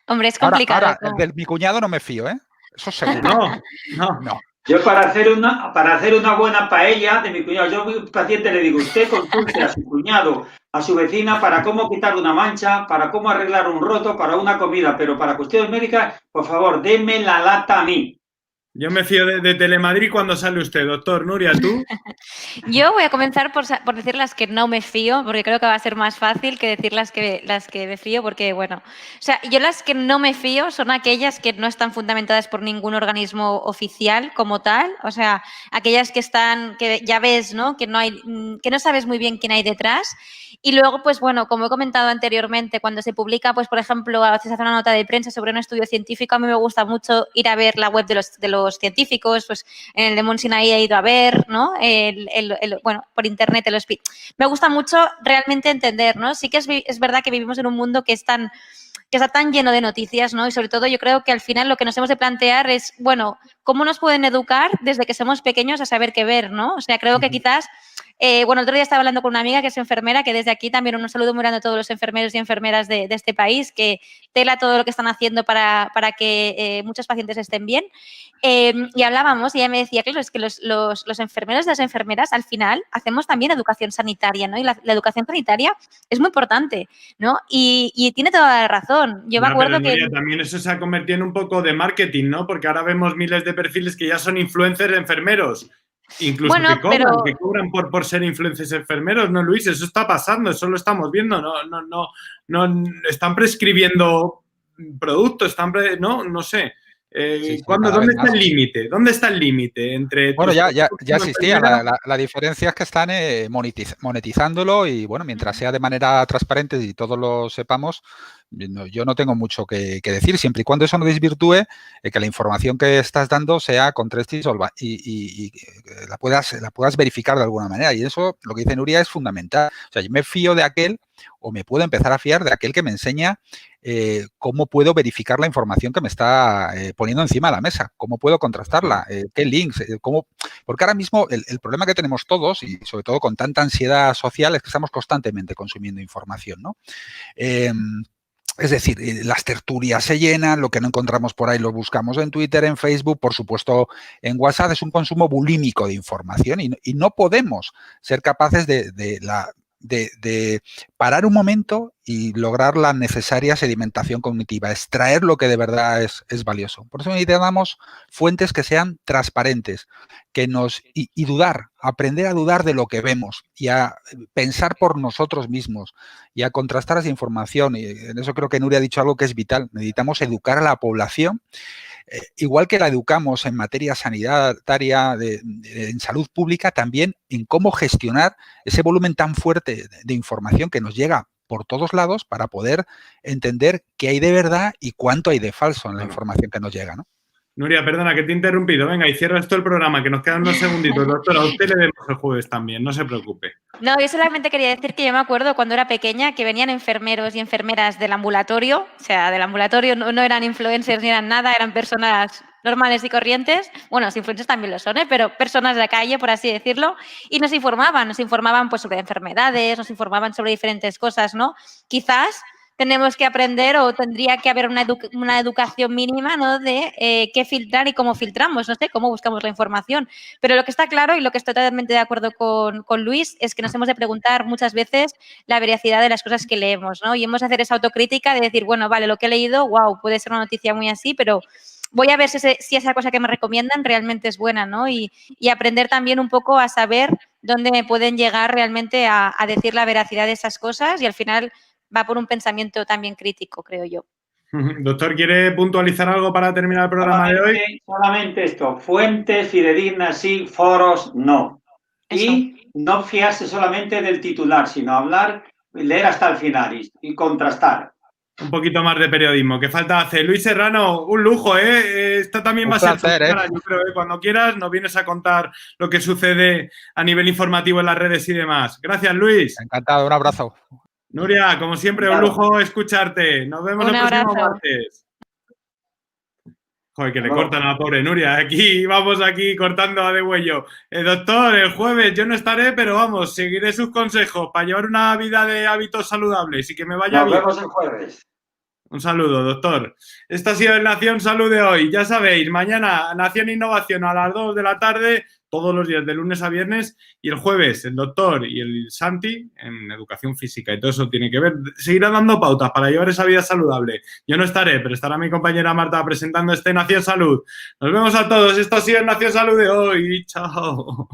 Hombre, es complicado. Ahora, de mi cuñado no me fío, ¿eh? Eso seguro. No. Yo para hacer una buena paella de mi cuñado, yo a mi paciente le digo, usted consulte a su cuñado, a su vecina, para cómo quitar una mancha, para cómo arreglar un roto, para una comida, pero para cuestiones médicas, por favor, denme la lata a mí. Yo me fío de Telemadrid cuando sale usted, doctor. Nuria, ¿tú? Yo voy a comenzar por decir las que no me fío, porque creo que va a ser más fácil que decir las que me fío, porque, bueno, o sea, yo las que no me fío son aquellas que no están fundamentadas por ningún organismo oficial como tal, o sea, aquellas que ya ves, ¿no? Que no sabes muy bien quién hay detrás. Y luego, pues bueno, como he comentado anteriormente, cuando se publica, pues por ejemplo, a veces hace una nota de prensa sobre un estudio científico, a mí me gusta mucho ir a ver la web de los científicos, pues en el de Mount Sinai he ido a ver, ¿no? Bueno, por internet me gusta mucho realmente entender, ¿no? Sí que es verdad que vivimos en un mundo que está tan lleno de noticias, ¿no? Y sobre todo yo creo que al final lo que nos hemos de plantear es, bueno, ¿cómo nos pueden educar desde que somos pequeños a saber qué ver, ¿no? O sea, creo que quizás, bueno, el otro día estaba hablando con una amiga que es enfermera, que desde aquí también un saludo muy grande a todos los enfermeros y enfermeras de este país, que tela todo lo que están haciendo para que muchos pacientes estén bien. Y hablábamos y ella me decía, claro, es que los enfermeros y las enfermeras al final hacemos también educación sanitaria, ¿no? Y la educación sanitaria es muy importante, ¿no? Y tiene toda la razón. Yo me acuerdo pero, Nuria, que... también eso se ha convertido en un poco de marketing, ¿no? Porque ahora vemos miles de perfiles que ya son influencers enfermeros. Incluso bueno, que cobran por ser influencers enfermeros, ¿no, Luis? Eso está pasando, eso lo estamos viendo. No están prescribiendo productos, no sé. Sí, ¿Dónde está el límite? ¿Dónde está el límite entre... Bueno, ya existía. La diferencia es que están monetizándolo y, bueno, mientras sea de manera transparente y todos lo sepamos, yo no tengo mucho que decir, siempre y cuando eso no desvirtúe que la información que estás dando sea con tres y la puedas verificar de alguna manera. Y eso, lo que dice Nuria, es fundamental. O sea, yo me fío de aquel, o me puedo empezar a fiar de aquel que me enseña cómo puedo verificar la información que me está poniendo encima de la mesa, cómo puedo contrastarla, qué links, porque ahora mismo el problema que tenemos todos, y sobre todo con tanta ansiedad social, es que estamos constantemente consumiendo información, ¿no? Es decir, las tertulias se llenan, lo que no encontramos por ahí lo buscamos en Twitter, en Facebook, por supuesto en WhatsApp. Es un consumo bulímico de información y no podemos ser capaces de parar un momento y lograr la necesaria sedimentación cognitiva, extraer lo que de verdad es valioso. Por eso necesitamos fuentes que sean transparentes, y dudar, aprender a dudar de lo que vemos y a pensar por nosotros mismos y a contrastar esa información. Y en eso creo que Nuria ha dicho algo que es vital. Necesitamos educar a la población, igual que la educamos en materia sanitaria, en salud pública, también en cómo gestionar ese volumen tan fuerte de información que nos llega por todos lados para poder entender qué hay de verdad y cuánto hay de falso en la información que nos llega, ¿no? Nuria, perdona que te he interrumpido. Venga, y cierra esto el programa, que nos quedan unos segunditos. Doctora, a usted le vemos el jueves también, no se preocupe. No, yo solamente quería decir que yo me acuerdo cuando era pequeña que venían enfermeros y enfermeras del ambulatorio, o sea, del ambulatorio no eran influencers ni eran nada, eran personas normales y corrientes, bueno, los influencers también lo son, pero personas de la calle, por así decirlo, y nos informaban pues sobre enfermedades, nos informaban sobre diferentes cosas, ¿no? Quizás tenemos que aprender o tendría que haber una educación mínima, ¿no? De qué filtrar y cómo filtramos, no sé, cómo buscamos la información. Pero lo que está claro y lo que estoy totalmente de acuerdo con Luis es que nos hemos de preguntar muchas veces la veracidad de las cosas que leemos, ¿no? Y hemos de hacer esa autocrítica de decir, bueno, vale, lo que he leído, wow, puede ser una noticia muy así, pero voy a ver si esa cosa que me recomiendan realmente es buena, ¿no? Y aprender también un poco a saber dónde me pueden llegar realmente a decir la veracidad de esas cosas y al final va por un pensamiento también crítico, creo yo. Doctor, ¿quiere puntualizar algo para terminar el programa de hoy? Solamente esto, fuentes fidedignas sí, foros no. Eso. Y no fiarse solamente del titular, sino hablar, leer hasta el final y contrastar. Un poquito más de periodismo, que falta hacer. Luis Serrano, un lujo, ¿eh? Esta también va a ser tu cara, yo creo, ¿eh? Cuando quieras nos vienes a contar lo que sucede a nivel informativo en las redes y demás. Gracias, Luis. Encantado, un abrazo. Nuria, como siempre, un lujo escucharte. Nos vemos el próximo martes. Joder, que le cortan a la pobre Nuria. Aquí vamos cortando a degüello. Doctor, el jueves yo no estaré, pero vamos, seguiré sus consejos para llevar una vida de hábitos saludables y que me vaya bien. Nos vemos el jueves. Un saludo, doctor. Esto ha sido el Nación Salud de hoy. Ya sabéis, mañana Nación Innovación a las 2 de la tarde, todos los días de lunes a viernes, y el jueves el doctor y el Santi en educación física y todo eso tiene que ver. Seguirá dando pautas para llevar esa vida saludable. Yo no estaré, pero estará mi compañera Marta presentando este Nación Salud. Nos vemos a todos. Esto ha sido el Nación Salud de hoy. Chao.